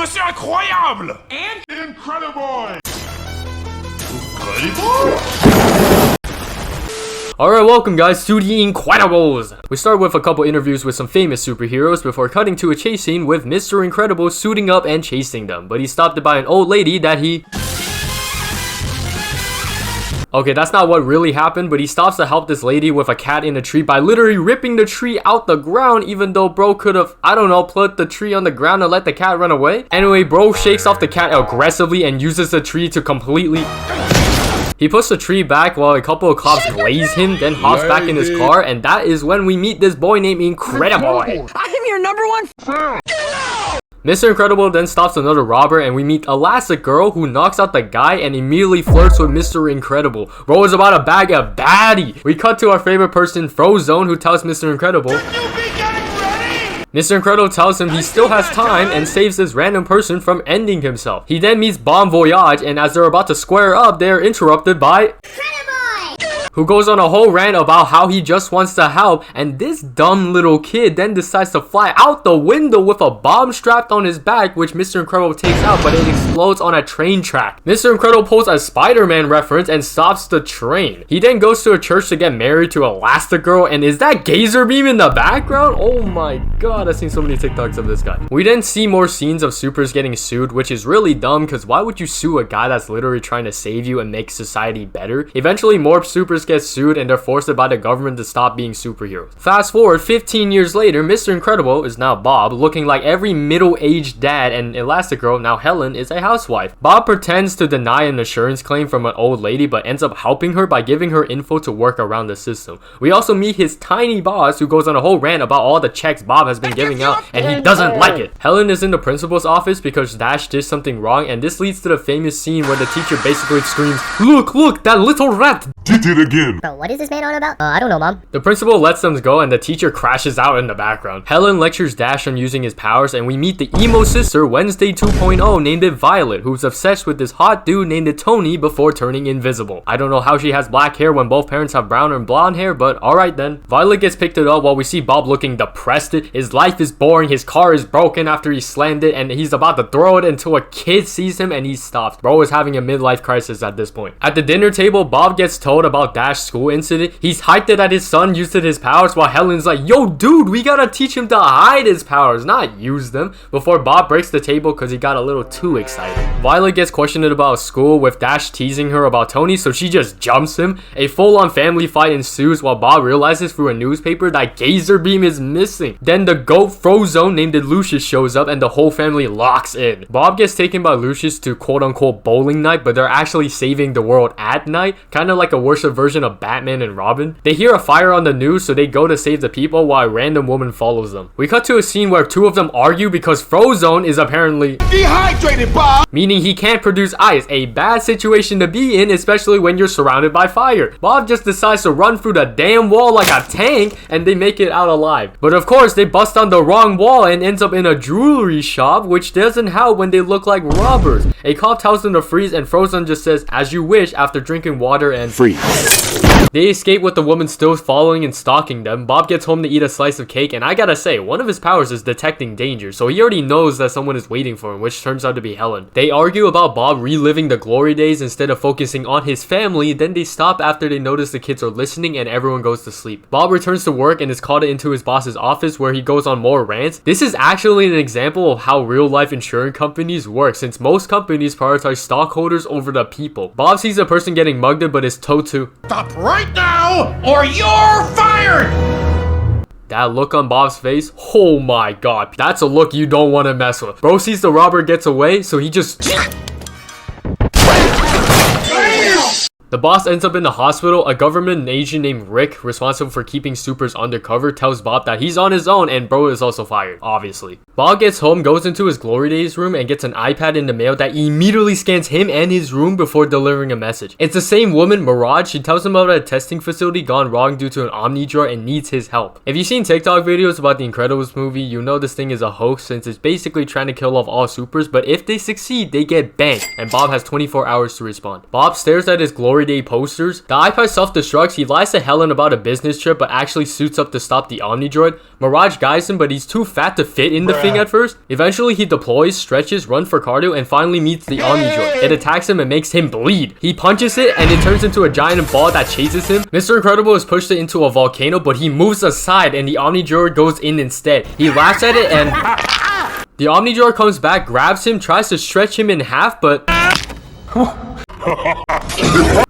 que c'est incroyable! And Incredible! Alright, welcome guys to the Incredibles! We start with a couple interviews with some famous superheroes before cutting to a chase scene with Mr. Incredible suiting up and chasing them, but he's stopped by an old lady that he... Okay, that's not what really happened, but he stops to help this lady with a cat in a tree by literally ripping the tree out the ground, even though bro could have, I don't know, put the tree on the ground and let the cat run away. Anyway, bro shakes off the cat aggressively and uses the tree to completely... He puts the tree back while a couple of cops glaze him, then hops back in his car, and that is when we meet this boy named Incredible. I am your number one fan. Mr. Incredible then stops another robber and we meet Elastigirl who knocks out the guy and immediately flirts with Mr. Incredible. Bro is about to bag a baddie. We cut to our favorite person, Frozone, who tells Mr. Incredible Mr. Incredible tells him he still has time and saves this random person from ending himself. He then meets Bon Voyage and as they're about to square up, they're interrupted by who goes on a whole rant about how he just wants to help, and this dumb little kid then decides to fly out the window with a bomb strapped on his back, which Mr. Incredible takes out, but it explodes on a train track. Mr. Incredible pulls a Spider-Man reference and stops the train. He then goes to a church to get married to Elastigirl, and is that Gazer Beam in the background? Oh my god, I've seen so many TikToks of this guy. We then see more scenes of supers getting sued, which is really dumb, because why would you sue a guy that's literally trying to save you and make society better? Eventually, more supers get sued and they're forced by the government to stop being superheroes. Fast forward 15 years later, Mr. Incredible is now Bob, looking like every middle-aged dad, and Elastigirl, now Helen, is a housewife. Bob pretends to deny an insurance claim from an old lady but ends up helping her by giving her info to work around the system. We also meet his tiny boss who goes on a whole rant about all the checks Bob has been giving out and he doesn't like it. Helen is in the principal's office because Dash did something wrong, and this leads to the famous scene where the teacher basically screams, "Look, that little rat Did it again! Bro, what is this man on about? I don't know, Mom. The principal lets them go and the teacher crashes out in the background. Helen lectures Dash on using his powers and we meet the emo sister Wednesday 2.0 named it Violet, who's obsessed with this hot dude named it Tony before turning invisible. I don't know how she has black hair when both parents have brown and blonde hair, but alright then. Violet gets picked up while we see Bob looking depressed. His life is boring, his car is broken after he slammed it, and he's about to throw it until a kid sees him and he stops. Bro is having a midlife crisis at this point. At the dinner table, Bob gets told about Dash's school incident. He's hyped it that his son used his powers while Helen's like, "Yo dude, we gotta teach him to hide his powers, not use them," before Bob breaks the table because he got a little too excited. Violet gets questioned about school with Dash teasing her about Tony, so she just jumps him. A full-on family fight ensues while Bob realizes through a newspaper that Gazer Beam is missing. Then the goat Frozone named Lucius shows up and the whole family locks in. Bob gets taken by Lucius to quote-unquote bowling night, but they're actually saving the world at night, kind of like a worse version of Batman and Robin. They hear a fire on the news, so they go to save the people while a random woman follows them. We cut to a scene where two of them argue because Frozone is apparently Dehydrated, Bob! meaning he can't produce ice, a bad situation to be in, especially when you're surrounded by fire. Bob just decides to run through the damn wall like a tank and they make it out alive. But of course, they bust on the wrong wall and ends up in a jewelry shop, which doesn't help when they look like robbers. A cop tells them to freeze and Frozone just says, "As you wish," after drinking water and freeze. They escape with the woman still following and stalking them. Bob gets home to eat a slice of cake, and I gotta say, one of his powers is detecting danger, so he already knows that someone is waiting for him, which turns out to be Helen. They argue about Bob reliving the glory days instead of focusing on his family, then they stop after they notice the kids are listening and everyone goes to sleep. Bob returns to work and is called into his boss's office where he goes on more rants. This is actually an example of how real-life insurance companies work, since most companies prioritize stockholders over the people. Bob sees a person getting mugged but is told to Stop right now, or you're fired! that look on Bob's face, oh my god, that's a look you don't want to mess with. Bro sees the robber gets away, so he just... The boss ends up in the hospital. A government agent named Rick, responsible for keeping supers undercover, tells Bob that he's on his own and bro is also fired, obviously. Bob gets home, goes into his Glory Days room and gets an iPad in the mail that immediately scans him and his room before delivering a message. It's the same woman, Mirage. She tells him about a testing facility gone wrong due to an Omni drawer and needs his help. If you've seen TikTok videos about the Incredibles movie, you know this thing is a hoax since it's basically trying to kill off all supers, but if they succeed, they get banged, and Bob has 24 hours to respond. Bob stares at his Glory Glory Day posters. The iPad self-destructs. He lies to Helen about a business trip, but actually suits up to stop the Omnidroid. Mirage guides him, but he's too fat to fit in the thing at first. Eventually, he deploys, stretches, runs for cardio, and finally meets the Omnidroid. It attacks him and makes him bleed. He punches it, and it turns into a giant ball that chases him. Mr. Incredible is pushed into a volcano, but he moves aside, and the Omnidroid goes in instead. He laughs at it, and the Omnidroid comes back, grabs him, tries to stretch him in half, but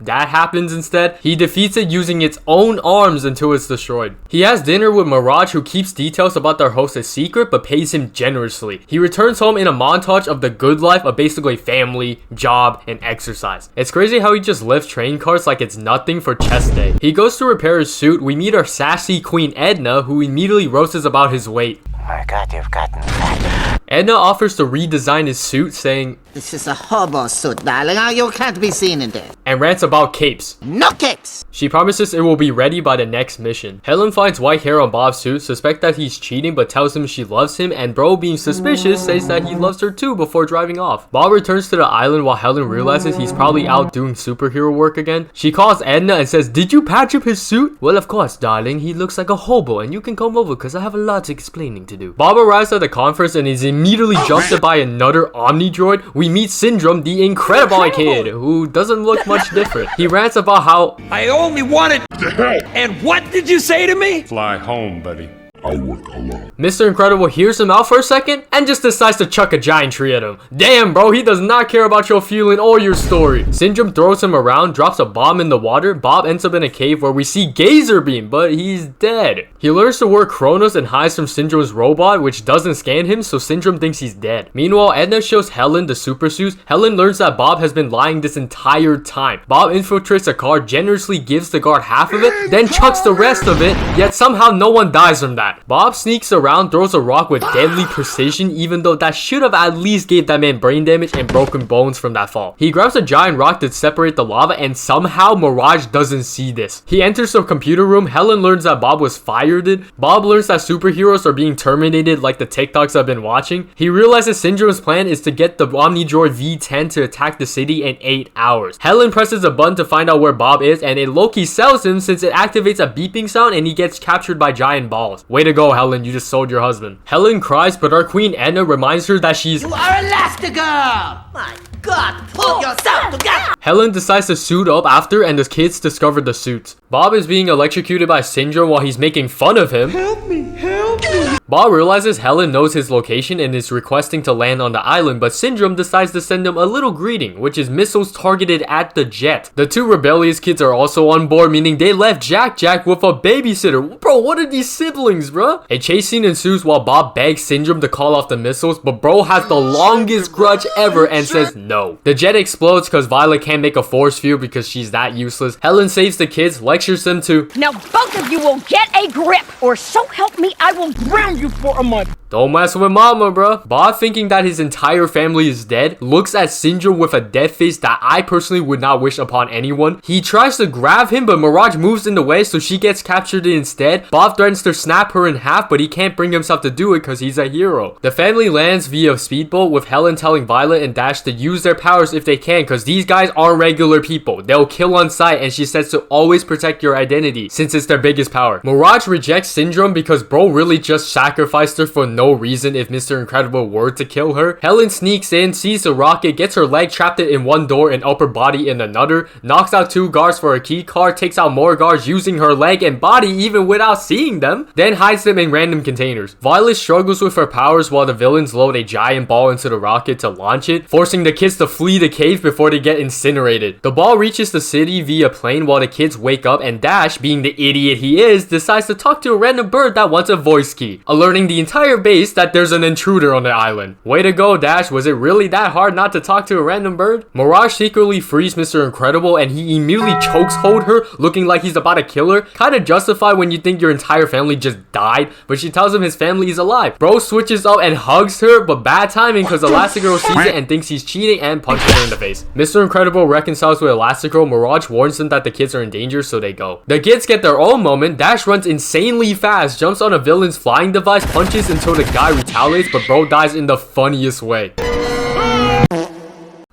that happens instead. He defeats it using its own arms until it's destroyed. He has dinner with Mirage, who keeps details about their host a secret but pays him generously. He returns home in a montage of the good life of basically family, job, and exercise. It's crazy how he just lifts train carts like it's nothing for chest day. He goes to repair his suit. We meet our sassy Queen Edna, who immediately roasts about his weight. Oh my god, you've gotten fat. Edna offers to redesign his suit, saying, This is a hobo suit, darling. You can't be seen in there. and rants about capes. No capes! She promises it will be ready by the next mission. Helen finds white hair on Bob's suit, suspects that he's cheating but tells him she loves him, and Bro, being suspicious, says that he loves her too before driving off. Bob returns to the island while Helen realizes he's probably out doing superhero work again. She calls Edna and says, "Did you patch up his suit?" "Well, of course, darling. He looks like a hobo and you can come over because I have a lot of explaining to do." Bob arrives at the conference and is immediately jumped at by another Omnidroid. We meet Syndrome, the Incredible kid, who doesn't look much different. He rants about how I only wanted to help. And what did you say to me? Fly home, buddy. I work alone. Mr. Incredible hears him out for a second and just decides to chuck a giant tree at him. Damn, bro, he does not care about your feeling or your story. Syndrome throws him around, drops a bomb in the water. Bob ends up in a cave where we see Gazer Beam, but he's dead. He learns to work Kronos and hides from Syndrome's robot, which doesn't scan him, so Syndrome thinks he's dead. Meanwhile, Edna shows Helen the super suits. Helen learns that Bob has been lying this entire time. Bob infiltrates a car, generously gives the guard half of it, then chucks the rest of it, yet somehow no one dies from that. Bob sneaks around, throws a rock with deadly precision, even though that should have at least gave that man brain damage and broken bones from that fall. He grabs a giant rock to separate the lava, and somehow Mirage doesn't see this. He enters the computer room. Helen learns that Bob was fired. Bob learns that superheroes are being terminated like the TikToks I've been watching. He realizes Syndrome's plan is to get the Omnidroid V10 to attack the city in 8 hours. Helen presses a button to find out where Bob is, and it low-key sells him since it activates a beeping sound and he gets captured by giant balls. Way to go, Helen, you just sold your husband. Helen cries, but our Queen Edna reminds her that she's You are Elastigirl! My god, pull yourself together! Helen decides to suit up after, and the kids discover the suits. Bob is being electrocuted by Syndrome while he's making fun of him. Help me, help me. Bob realizes Helen knows his location and is requesting to land on the island, but Syndrome decides to send him a little greeting, which is missiles targeted at the jet. The two rebellious kids are also on board, meaning they left Jack with a babysitter. Bro, what are these siblings, bro? A chase scene ensues while Bob begs Syndrome to call off the missiles, but bro has the longest grudge ever and says no. The jet explodes because Violet can't make a force field because she's that useless. Helen saves the kids, lectures them to, Now both of you will get a grip, or so help me, I will ground you for a month. don't mess with mama, bruh. Bob, thinking that his entire family is dead, looks at Syndrome with a death face that I personally would not wish upon anyone. He tries to grab him, but Mirage moves in the way, so she gets captured instead. Bob threatens to snap her in half, but he can't bring himself to do it because he's a hero. The family lands via speedboat, with Helen telling Violet and Dash to use their powers if they can, because these guys aren't regular people. They'll kill on sight, and she says to always protect your identity, since it's their biggest power. Mirage rejects Syndrome because bro really just sacrificed her for no reason if Mr. Incredible were to kill her. Helen sneaks in, sees the rocket, gets her leg trapped in one door and upper body in another, knocks out 2 guards for a key card, takes out more guards using her leg and body even without seeing them, then hides them in random containers. Violet struggles with her powers while the villains load a giant ball into the rocket to launch it, forcing the kids to flee the cave before they get incinerated. The ball reaches the city via plane while the kids wake up, and Dash, being the idiot he is, decides to talk to a random bird that wants a voice key, alerting the entire base that there's an intruder on the island. Way to go, Dash. Was it really that hard not to talk to a random bird? Mirage secretly frees Mr. Incredible and he immediately chokes hold her, looking like he's about to kill her. Kinda justified when you think your entire family just died, but she tells him his family is alive. Bro switches up and hugs her, but bad timing because Elastigirl sees it and thinks he's cheating and punches her in the face. Mr. Incredible reconciles with Elastigirl. Mirage warns them that the kids are in danger, so they go. The kids get their own moment. Dash runs insanely fast, jumps on a villain's flying device, punches until the guy retaliates, but bro dies in the funniest way.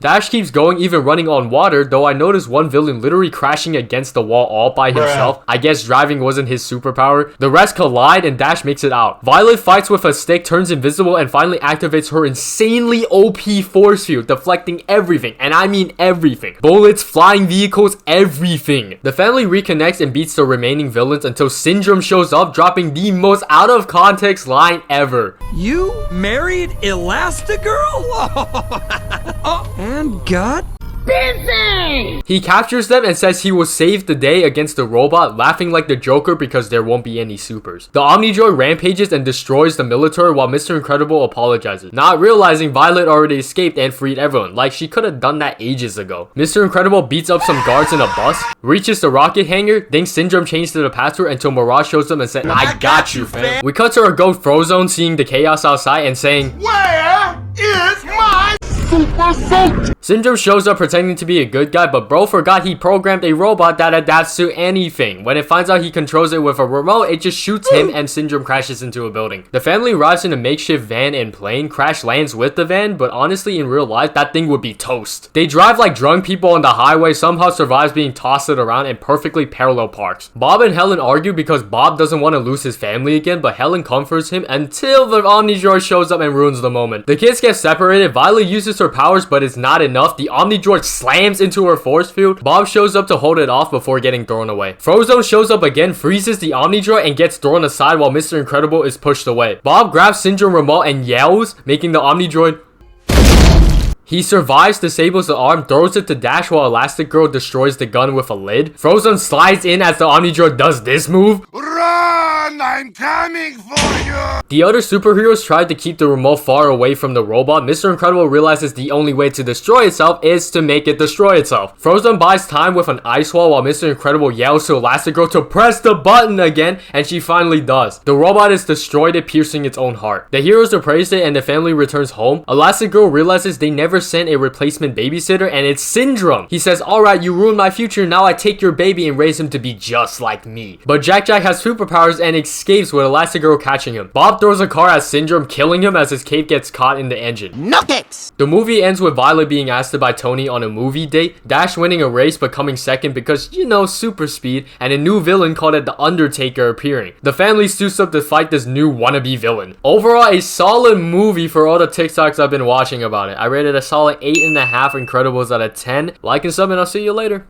Dash keeps going, even running on water, though I noticed one villain literally crashing against the wall all by himself. I guess driving wasn't his superpower. The rest collide and Dash makes it out. Violet fights with a stick, turns invisible, and finally activates her insanely OP force field, deflecting everything, and I mean everything. Bullets, flying vehicles, everything. The family reconnects and beats the remaining villains until Syndrome shows up, dropping the most out of context line ever. You married Elastigirl? Oh, and got He captures them and says he will save the day against the robot, laughing like the Joker because there won't be any supers. The Omnidroid rampages and destroys the military while Mr. Incredible apologizes, not realizing Violet already escaped and freed everyone, like she could have done that ages ago. Mr. Incredible beats up some guards in a bus, reaches the rocket hangar, thinks Syndrome changed to the password until Mirage shows them and said, I got you, fam. We cut to our ghost Frozone seeing the chaos outside and saying, Where is my Syndrome shows up pretending to be a good guy, but bro forgot he programmed a robot that adapts to anything. When it finds out he controls it with a remote, it just shoots him and Syndrome crashes into a building. The family arrives in a makeshift van and plane. Crash lands with the van, but honestly in real life that thing would be toast. They drive like drunk people on the highway, somehow survives being tossed around and perfectly parallel parks. Bob and Helen argue because Bob doesn't want to lose his family again, but Helen comforts him until the Omnidroid shows up and ruins the moment. The kids get separated. Violet uses her powers, but it's not enough. The Omnidroid slams into her force field. Bob shows up to hold it off before getting thrown away. Frozone shows up again, freezes the Omnidroid, and gets thrown aside while Mr. Incredible is pushed away. Bob grabs Syndrome remote and yells, making the Omnidroid. He survives, disables the arm, throws it to Dash while Elastic Girl destroys the gun with a lid. Frozone slides in as the Omnidroid does this move. Run! I'm coming for you! The other superheroes tried to keep the remote far away from the robot. Mr. Incredible realizes the only way to destroy itself is to make it destroy itself. Frozone buys time with an ice wall while Mr. Incredible yells to Elastigirl to press the button again, and she finally does. The robot is destroyed, it piercing its own heart. The heroes appraise it and the family returns home. Elastigirl realizes they never sent a replacement babysitter, and it's Syndrome. He says, alright, you ruined my future, now I take your baby and raise him to be just like me. But Jack has superpowers and escapes with Elastigirl catching him. Bob throws a car at Syndrome, killing him as his cape gets caught in the engine. No kicks. The movie ends with Violet being asked to buy Tony on a movie date, Dash winning a race but coming second because, you know, super speed, and a new villain called The Undertaker appearing. The family suits up to fight this new wannabe villain. Overall, a solid movie for all the TikToks I've been watching about it. I rated a solid 8.5 Incredibles out of 10. Like and sub, and I'll see you later.